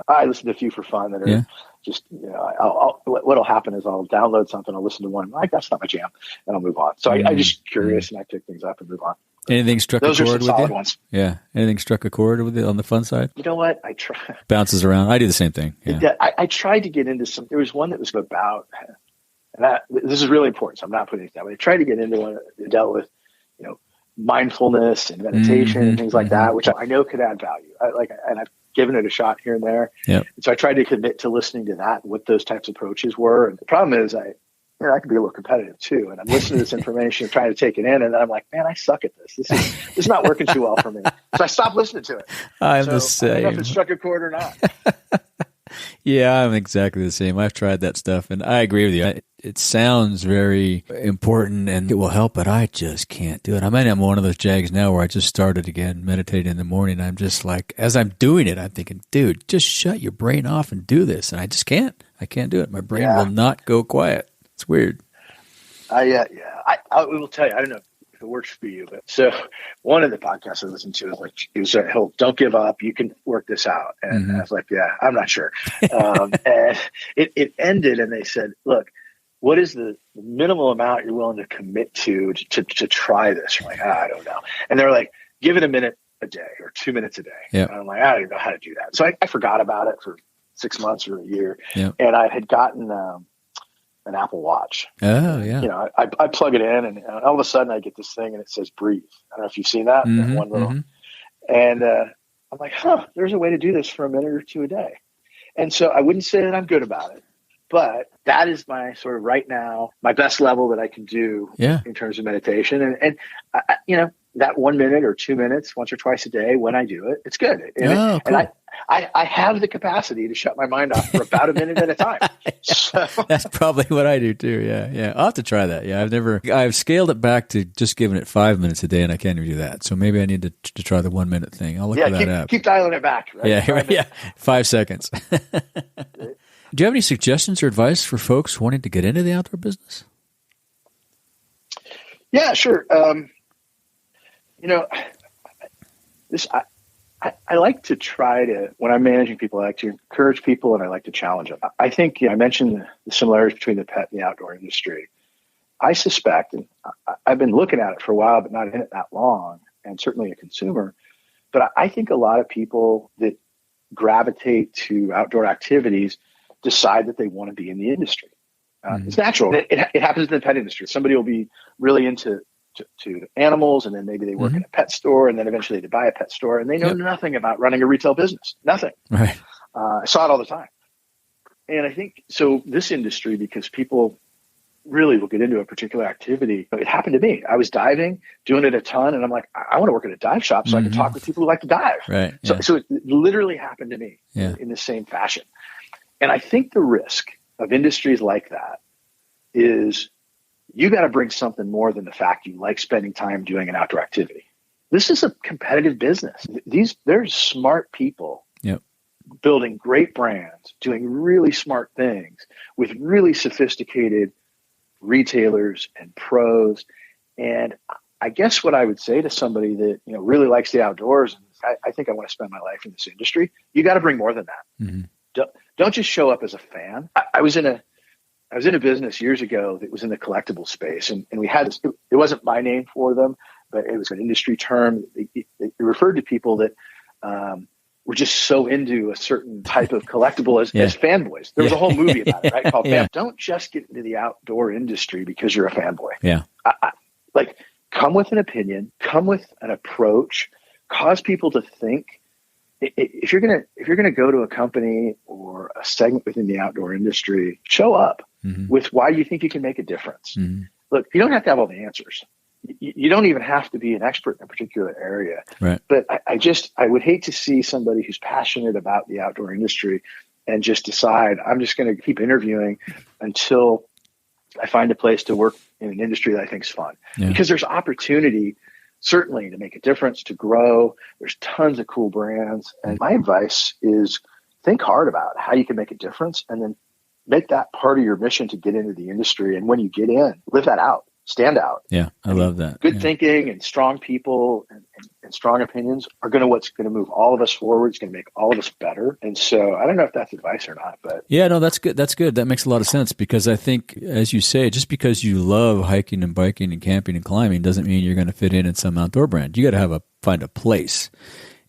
I listen to a few for fun that are just, what'll happen is I'll download something, I'll listen to one, like, that's not my jam, and I'll move on. So I'm just curious and I pick things up and move on. Anything struck a chord with you? Ones. Yeah. Anything struck a chord with you on the fun side? You know what? I try. Bounces around. I do the same thing. Yeah. I tried to get into some. There was one that was about, and this is really important, so I'm not putting it down. But I tried to get into one that dealt with, mindfulness and meditation and things like that, which I know could add value. And I've given it a shot here and there. Yep. And so I tried to commit to listening to that, what those types of approaches were. And the problem is I can be a little competitive too. And I'm listening to this information, trying to take it in. And then I'm like, man, I suck at this. This is not working too well for me. So I stopped listening to it. I'm the same. I don't know if it struck a chord or not. Yeah, I'm exactly the same. I've tried that stuff, and I agree with you. It sounds very important, and it will help, but I just can't do it. I'm one of those jags now where I just started again, meditating in the morning. I'm just like, as I'm doing it, I'm thinking, dude, just shut your brain off and do this. And I just can't. I can't do it. My brain will not go quiet. It's weird. I will tell you, I don't know if it works for you, but so one of the podcasts I listened to was don't give up. You can work this out. And I was like, yeah, I'm not sure. And it ended, and they said, look, what is the minimal amount you're willing to commit to try this? You're like, I don't know. And they're like, give it a minute a day or 2 minutes a day. Yep. And I'm like, I don't even know how to do that. So I forgot about it for 6 months or a year. Yep. And I had gotten an Apple Watch. Oh, yeah. I plug it in, and all of a sudden I get this thing, and it says breathe. I don't know if you've seen that. One little, and I'm like, there's a way to do this for a minute or two a day. And so I wouldn't say that I'm good about it, but that is my sort of right now, my best level that I can do in terms of meditation. And that 1 minute or 2 minutes, once or twice a day, when I do it, it's good. Cool. And I have the capacity to shut my mind off for about a minute at a time. So. That's probably what I do too. Yeah. I'll have to try that. Yeah. I've scaled it back to just giving it 5 minutes a day, and I can't even do that. So maybe I need to try the 1 minute thing. I'll look for that up. Keep dialing it back. Right? Yeah. 5 seconds. Do you have any suggestions or advice for folks wanting to get into the outdoor business? Yeah, sure. You know, this I like to try to, when I'm managing people, I like to encourage people and I like to challenge them. I think, I mentioned the similarities between the pet and the outdoor industry. I suspect, and I've been looking at it for a while, but not in it that long, and certainly a consumer, but I think a lot of people that gravitate to outdoor activities decide that they want to be in the industry. It's natural. It happens in the pet industry. Somebody will be really into to animals, and then maybe they work in a pet store, and then eventually they buy a pet store, and they know nothing about running a retail business. Nothing. Right. I saw it all the time. And I think, so this industry, because people really will get into a particular activity. It happened to me. I was diving, doing it a ton, and I'm like, I want to work at a dive shop so I can talk with people who like to dive. Right. So it literally happened to me in the same fashion. And I think the risk of industries like that is you got to bring something more than the fact you like spending time doing an outdoor activity. This is a competitive business. There's smart people building great brands, doing really smart things with really sophisticated retailers and pros. And I guess what I would say to somebody that, really likes the outdoors, and I think I want to spend my life in this industry, you got to bring more than that. Don't just show up as a fan. I was in a business years ago that was in the collectible space, and we had this, it wasn't my name for them, but it was an industry term. It referred to people that were just so into a certain type of collectible as fanboys. There was a whole movie about it, right? Called Fan. Don't just get into the outdoor industry because you're a fanboy. Yeah. Like, come with an opinion, come with an approach, cause people to think. If you're gonna go to a company or a segment within the outdoor industry, show up with why you think you can make a difference. Look, you don't have to have all the answers. You don't even have to be an expert in a particular area. Right. But I would hate to see somebody who's passionate about the outdoor industry and just decide, I'm just going to keep interviewing until I find a place to work in an industry that I think is fun. Because there's opportunity, certainly, to make a difference, to grow. There's tons of cool brands. And my advice is think hard about how you can make a difference, and then make that part of your mission to get into the industry. And when you get in, live that out. Stand out. Yeah, I love that. Good thinking and strong people and strong opinions are what's going to move all of us forward. It's going to make all of us better. And so I don't know if that's advice or not, but yeah, no, that's good. That's good. That makes a lot of sense, because I think, as you say, just because you love hiking and biking and camping and climbing doesn't mean you're going to fit in some outdoor brand. You got to find a place.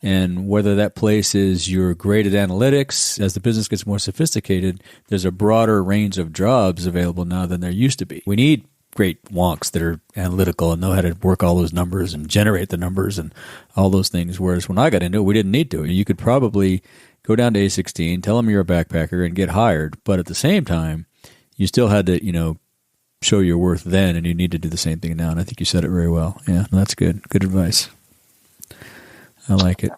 And whether that place is you're great at analytics, as the business gets more sophisticated, there's a broader range of jobs available now than there used to be. We need great wonks that are analytical and know how to work all those numbers and generate the numbers and all those things. Whereas when I got into it, we didn't need to. You could probably go down to A16, tell them you're a backpacker, and get hired. But at the same time, you still had to, show your worth then, and you need to do the same thing now. And I think you said it very well. Yeah, that's good. Good advice. I like it.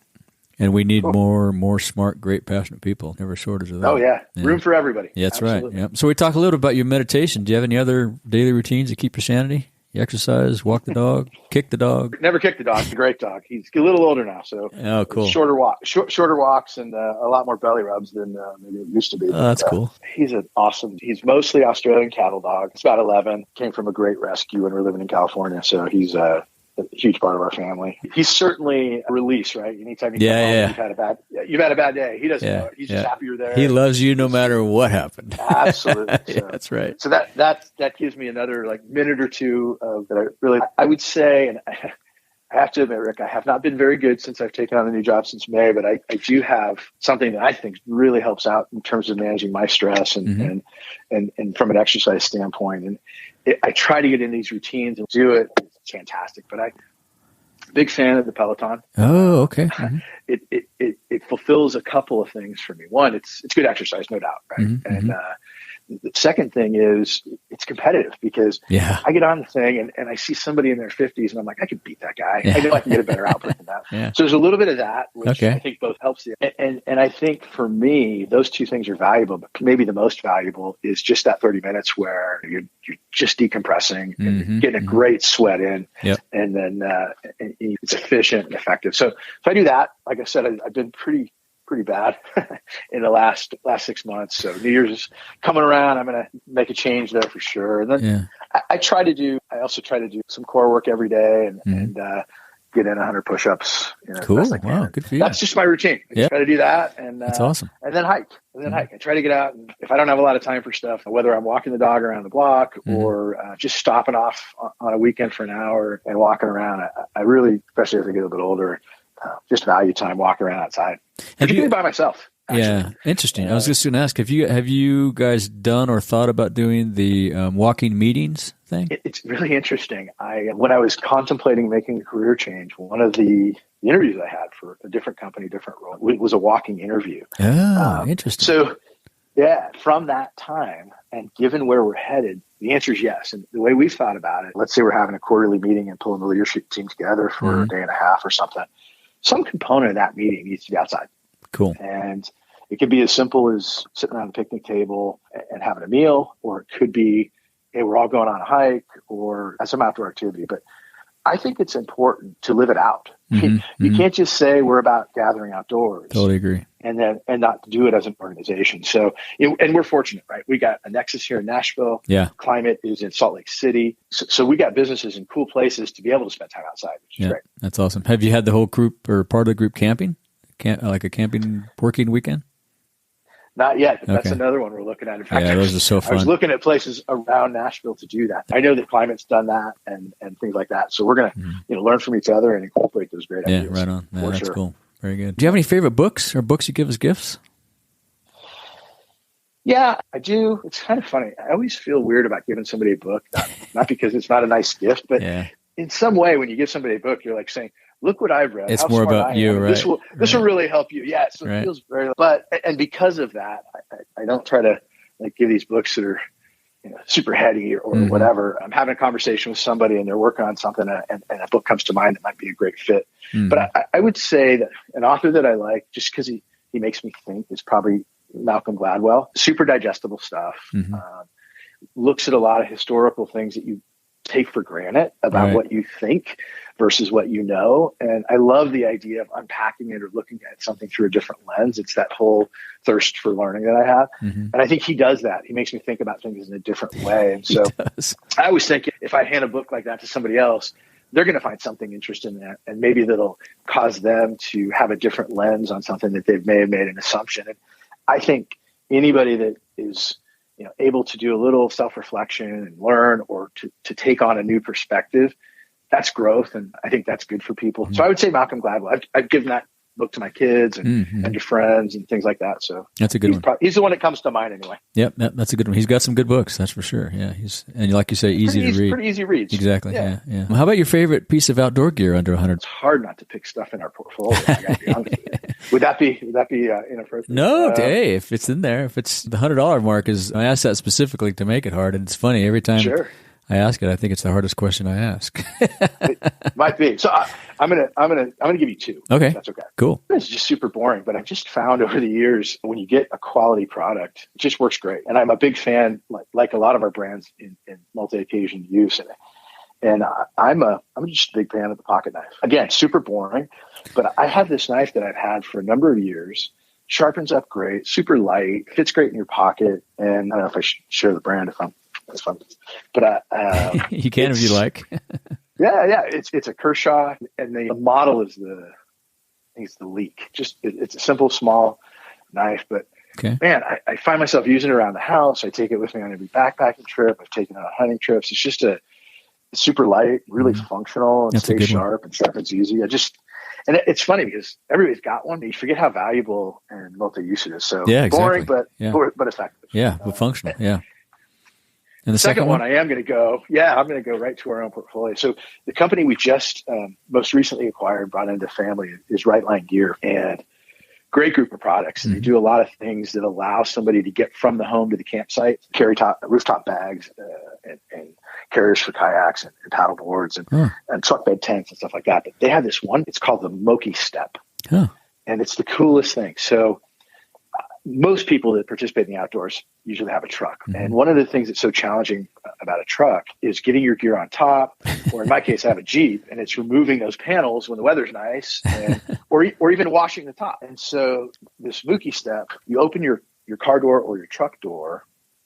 And we need more smart, great, passionate people. Never shortage of that. Oh, yeah. Room for everybody. Yeah, that's absolutely right. Yeah. So we talked a little about your meditation. Do you have any other daily routines to keep your sanity? You exercise, walk the dog, kick the dog? Never kicked the dog. He's a great dog. He's a little older now, so cool. Shorter walks and a lot more belly rubs than maybe it used to be. Oh, that's cool. He's he's mostly Australian cattle dog. He's about 11. Came from a great rescue when we were living in California, so he's a huge part of our family. He's certainly a release, right? Anytime you come home, you've had a bad day. He doesn't know it. He's just happy you're there. He loves you no matter what happened. Absolutely. So, that's right. So that gives me another minute or two of that. I would say, and I have to admit, Rick, I have not been very good since I've taken on the new job since May, but I do have something that I think really helps out in terms of managing my stress and from an exercise standpoint. And I try to get in these routines and do it. It's fantastic, but I'm a big fan of the Peloton. Oh, okay. It fulfills a couple of things for me. One, it's good exercise, no doubt, right? And the second thing is it's competitive, because I get on the thing and I see somebody in their 50s and I'm like, I could beat that guy. I know I can get a better output than that. So there's a little bit of that, which I think both helps you. And I think for me, those two things are valuable, but maybe the most valuable is just that 30 minutes where you're just decompressing and getting a great sweat in, and then it's efficient and effective. So if I do that, like I said, I've been pretty bad in the last 6 months. So New Year's is coming around. I'm going to make a change there for sure. And then I also try to do some core work every day and get in 100 push-ups. Cool. Wow. Good for you. That's just my routine. I try to do that. And that's awesome. And then hike. I try to get out. And if I don't have a lot of time for stuff, whether I'm walking the dog around the block or just stopping off on a weekend for an hour and walking around, I really, especially as I get a bit older, just value time walking around outside, particularly by myself. Actually. Yeah, interesting. I was just going to ask, have you guys done or thought about doing the walking meetings thing? It's really interesting. When I was contemplating making a career change, one of the interviews I had for a different company, different role, was a walking interview. Oh, interesting. So, yeah, from that time, and given where we're headed, the answer is yes. And the way we've thought about it, let's say we're having a quarterly meeting and pulling the leadership team together for a day and a half or something. Some component of that meeting needs to be outside. Cool. And it could be as simple as sitting around a picnic table and having a meal, or it could be, hey, we're all going on a hike or some outdoor activity. But I think it's important to live it out. You can't just say we're about gathering outdoors. Totally agree. And not do it as an organization. So, and we're fortunate, right? We got a Nexus here in Nashville. Yeah. Klymit is in Salt Lake City. So we got businesses in cool places to be able to spend time outside, which is great. That's awesome. Have you had the whole group or part of the group camping? Like a camping working weekend? Not yet, but that's another one we're looking at. In fact, those are so fun. I was looking at places around Nashville to do that. I know that Klymit's done that and things like that. So we're going to learn from each other and incorporate those great ideas. Yeah, right on. Yeah, that's cool. Very good. Do you have any favorite books or books you give as gifts? Yeah, I do. It's kind of funny. I always feel weird about giving somebody a book, not because it's not a nice gift, but in some way, when you give somebody a book, you're like saying, look what I've read. It's more about you, right? This will really help you. Yeah, so it feels very. And because of that, I don't try to give these books that are super heady or whatever. I'm having a conversation with somebody and they're working on something, and a book comes to mind that might be a great fit. But I would say that an author that I like, just because he makes me think, is probably Malcolm Gladwell. Super digestible stuff. Looks at a lot of historical things that you take for granted about what you think versus what you know. And I love the idea of unpacking it or looking at something through a different lens. It's that whole thirst for learning that I have. And I think he does that. He makes me think about things in a different way. And so I always think if I hand a book like that to somebody else, they're going to find something interesting in that. And maybe that'll cause them to have a different lens on something that they may have made an assumption. And I think anybody that is able to do a little self-reflection and learn, or to take on a new perspective, that's growth. And I think that's good for people. So I would say Malcolm Gladwell. I've given that book to my kids and to friends and things like that. So that's a good one. He's the one that comes to mind anyway. Yep. That's a good one. He's got some good books. That's for sure. Yeah. And like you say, easy to read. Pretty easy reads. Exactly. Yeah. Well, how about your favorite piece of outdoor gear under 100? It's hard not to pick stuff in our portfolio. I gotta be honest with you. Would that be inappropriate? No. Hey, if it's in there, if it's the $100 mark, I asked that specifically to make it hard. And it's funny every time. Sure. I ask it. I think it's the hardest question I ask. It might be. So I'm gonna give you two. Okay, if that's okay. Cool. It's just super boring, but I've just found over the years, when you get a quality product, it just works great. And I'm a big fan, like a lot of our brands, in multi-occasion use. And I'm just a big fan of the pocket knife. Again, super boring, but I have this knife that I've had for a number of years. Sharpens up great, super light, fits great in your pocket. And I don't know if I should share the brand that's fun. But you can if you like. Yeah. It's a Kershaw, and the model is the Leak. Just it's a simple, small knife, but man, I find myself using it around the house. I take it with me on every backpacking trip. I've taken it on hunting trips. It's just it's super light, really functional, and stays sharp and sharpens easy. And it's funny because everybody's got one, but you forget how valuable and multi-use it is. So boring, but effective. Yeah, but functional. Yeah. And the second one, I'm going to go right to our own portfolio. So the company we just most recently acquired, brought into family, is Rightline Gear, and great group of products. They do a lot of things that allow somebody to get from the home to the campsite, carry rooftop bags and carriers for kayaks and paddle boards and truck bed tents and stuff like that. But they have this one, it's called the Moki Step. And it's the coolest thing. So most people that participate in the outdoors usually have a truck. And one of the things that's so challenging about a truck is getting your gear on top, or in my case, I have a Jeep, and it's removing those panels when the weather's nice, or even washing the top. And so this Moki Step, you open your car door or your truck door,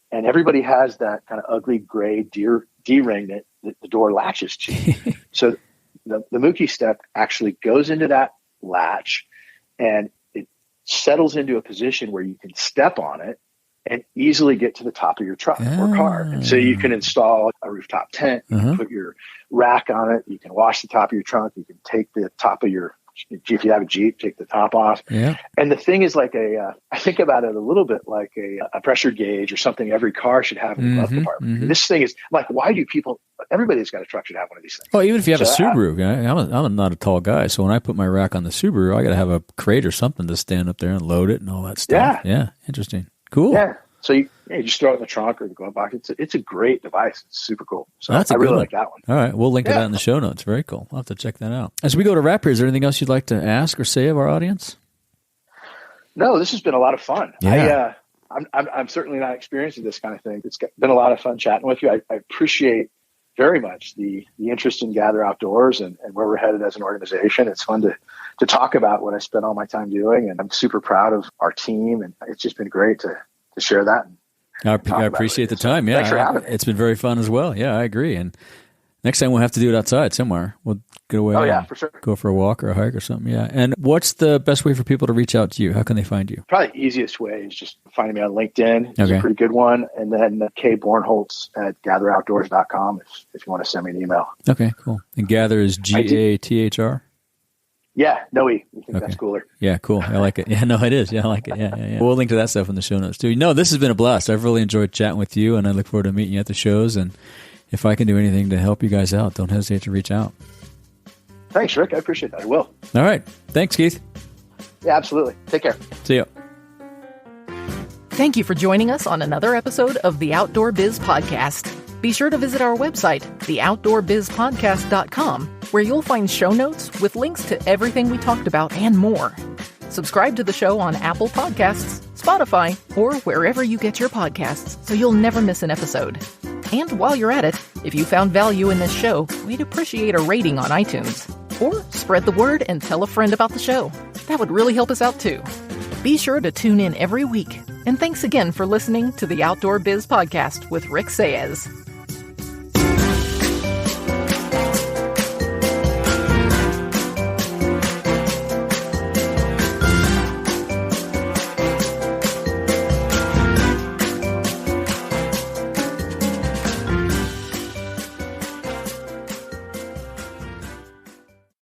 and everybody has that kind of ugly gray D-ring that the door latches to you. So the Mookie step actually goes into that latch, and it settles into a position where you can step on it and easily get to the top of your truck or car. And so you can install a rooftop tent, you can put your rack on it, you can wash the top of your trunk, you can take the top of your, if you have a Jeep, take the top off. Yeah. And the thing is like I think about it a little bit like a pressure gauge or something every car should have in the glove compartment. This thing is like, why do everybody that's got a truck should have one of these things. Well, even if you have a Subaru, I'm not a tall guy. So when I put my rack on the Subaru, I got to have a crate or something to stand up there and load it and all that stuff. Yeah. Interesting. Cool. Yeah. So you just throw it in the trunk or the glove box. It's a great device. It's super cool. So I really like that one. All right. We'll link to that in the show notes. Very cool. I'll have to check that out. As we go to wrap here, is there anything else you'd like to ask or say of our audience? No, this has been a lot of fun. Yeah. I'm certainly not experienced in this kind of thing. It's been a lot of fun chatting with you. I appreciate very much the interest in Gathr Outdoors and where we're headed as an organization. It's fun to talk about what I spend all my time doing, and I'm super proud of our team, and it's just been great to share that. I appreciate the time. Yeah, thanks for having me. It's been very fun as well. Yeah, I agree. And next time we'll have to do it outside somewhere. We'll get away. Oh yeah, for sure. Go for a walk or a hike or something. Yeah. And what's the best way for people to reach out to you? How can they find you? Probably the easiest way is just finding me on LinkedIn. It's a pretty good one. And then Keith Bornholtz at gathroutdoors.com if you want to send me an email. Okay, cool. And Gathr is Gathr? Yeah, no E. You think that's cooler. Yeah, cool. I like it. Yeah, no, it is. Yeah, I like it. Yeah. We'll link to that stuff in the show notes too. No, this has been a blast. I've really enjoyed chatting with you, and I look forward to meeting you at the shows. And if I can do anything to help you guys out, don't hesitate to reach out. Thanks, Rick. I appreciate that. I will. All right. Thanks, Keith. Yeah, absolutely. Take care. See ya. Thank you for joining us on another episode of the Outdoor Biz Podcast. Be sure to visit our website, theoutdoorbizpodcast.com, where you'll find show notes with links to everything we talked about and more. Subscribe to the show on Apple Podcasts, Spotify, or wherever you get your podcasts so you'll never miss an episode. And while you're at it, if you found value in this show, we'd appreciate a rating on iTunes. Or spread the word and tell a friend about the show. That would really help us out too. Be sure to tune in every week. And thanks again for listening to the Outdoor Biz Podcast with Rick Saez.